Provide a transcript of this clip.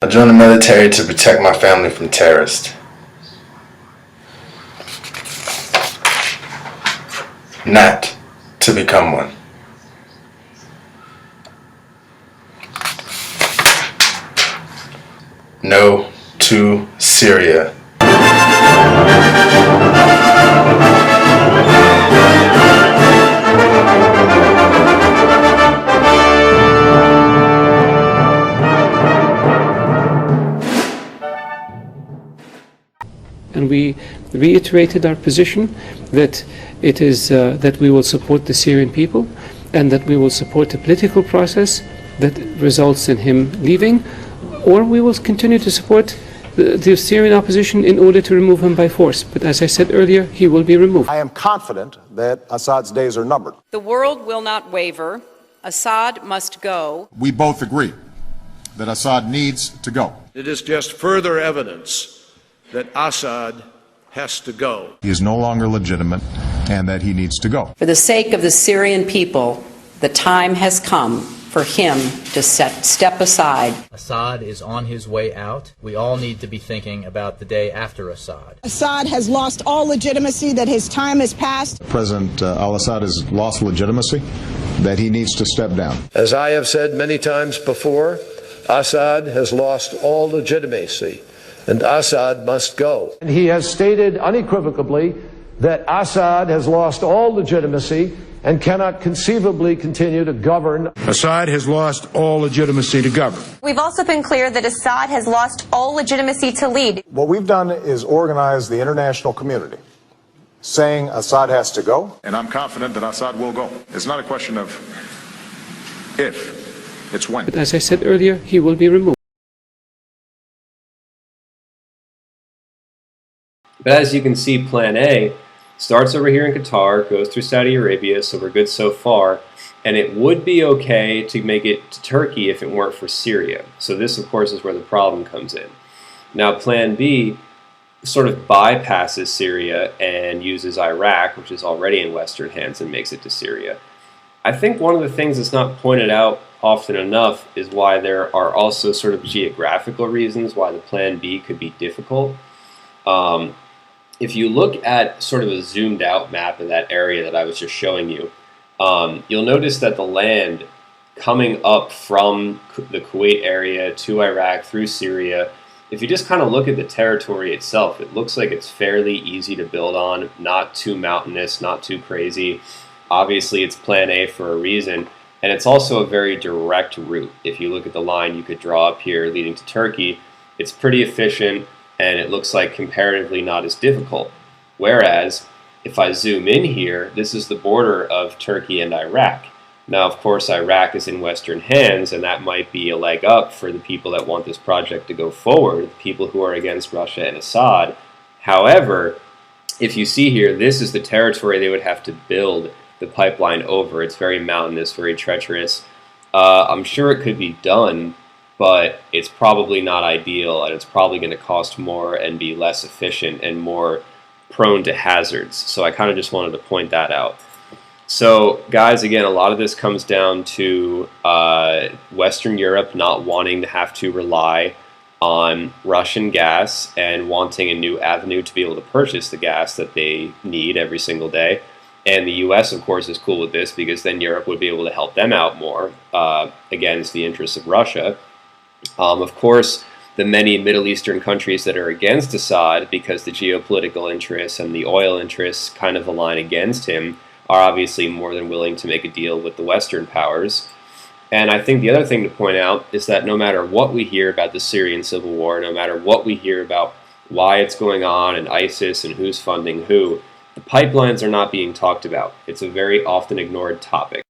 I joined the military to protect my family from terrorists. Not to become one. No to Syria. And we reiterated our position that it is that we will support the Syrian people and that we will support the political process that results in him leaving, or we will continue to support the Syrian opposition in order to remove him by force. But as I said earlier, he will be removed. I am confident that Assad's days are numbered. The world will not waver. Assad must go. We both agree that Assad needs to go. It is just further evidence that Assad has to go. He is no longer legitimate and that he needs to go. For the sake of the Syrian people, the time has come for him to step aside. Assad is on his way out. We all need to be thinking about the day after Assad. Assad has lost all legitimacy, that his time has passed. President al-Assad has lost legitimacy, that he needs to step down. As I have said many times before, Assad has lost all legitimacy, and Assad must go. And he has stated unequivocally that Assad has lost all legitimacy and cannot conceivably continue to govern. Assad has lost all legitimacy to govern. We've also been clear that Assad has lost all legitimacy to lead. What we've done is organize the international community, saying Assad has to go. And I'm confident that Assad will go. It's not a question of if, it's when. But as I said earlier, he will be removed. But as you can see, Plan A starts over here in Qatar, goes through Saudi Arabia, so we're good so far, and it would be okay to make it to Turkey if it weren't for Syria. So this, of course, is where the problem comes in. Now, Plan B sort of bypasses Syria and uses Iraq, which is already in Western hands, and makes it to Syria. I think one of the things that's not pointed out often enough is why there are also sort of geographical reasons why the Plan B could be difficult. If you look at sort of a zoomed out map of that area that I was just showing you, you'll notice that the land coming up from the Kuwait area to Iraq through Syria, if you just kind of look at the territory itself, it looks like it's fairly easy to build on, not too mountainous, not too crazy. Obviously, it's Plan A for a reason, and it's also a very direct route. If you look at the line you could draw up here leading to Turkey, it's pretty efficient, and it looks like comparatively not as difficult. Whereas, if I zoom in here, this is the border of Turkey and Iraq. Now, of course, Iraq is in Western hands, and that might be a leg up for the people that want this project to go forward, the people who are against Russia and Assad. However, if you see here, this is the territory they would have to build the pipeline over. It's very mountainous, very treacherous. I'm sure it could be done, but it's probably not ideal, and it's probably going to cost more and be less efficient and more prone to hazards. So I kind of just wanted to point that out. So guys, again, a lot of this comes down to Western Europe not wanting to have to rely on Russian gas and wanting a new avenue to be able to purchase the gas that they need every single day. And the US, of course, is cool with this because then Europe would be able to help them out more against the interests of Russia. Of course, the many Middle Eastern countries that are against Assad because the geopolitical interests and the oil interests kind of align against him are obviously more than willing to make a deal with the Western powers. And I think the other thing to point out is that no matter what we hear about the Syrian civil war, no matter what we hear about why it's going on and ISIS and who's funding who, the pipelines are not being talked about. It's a very often ignored topic.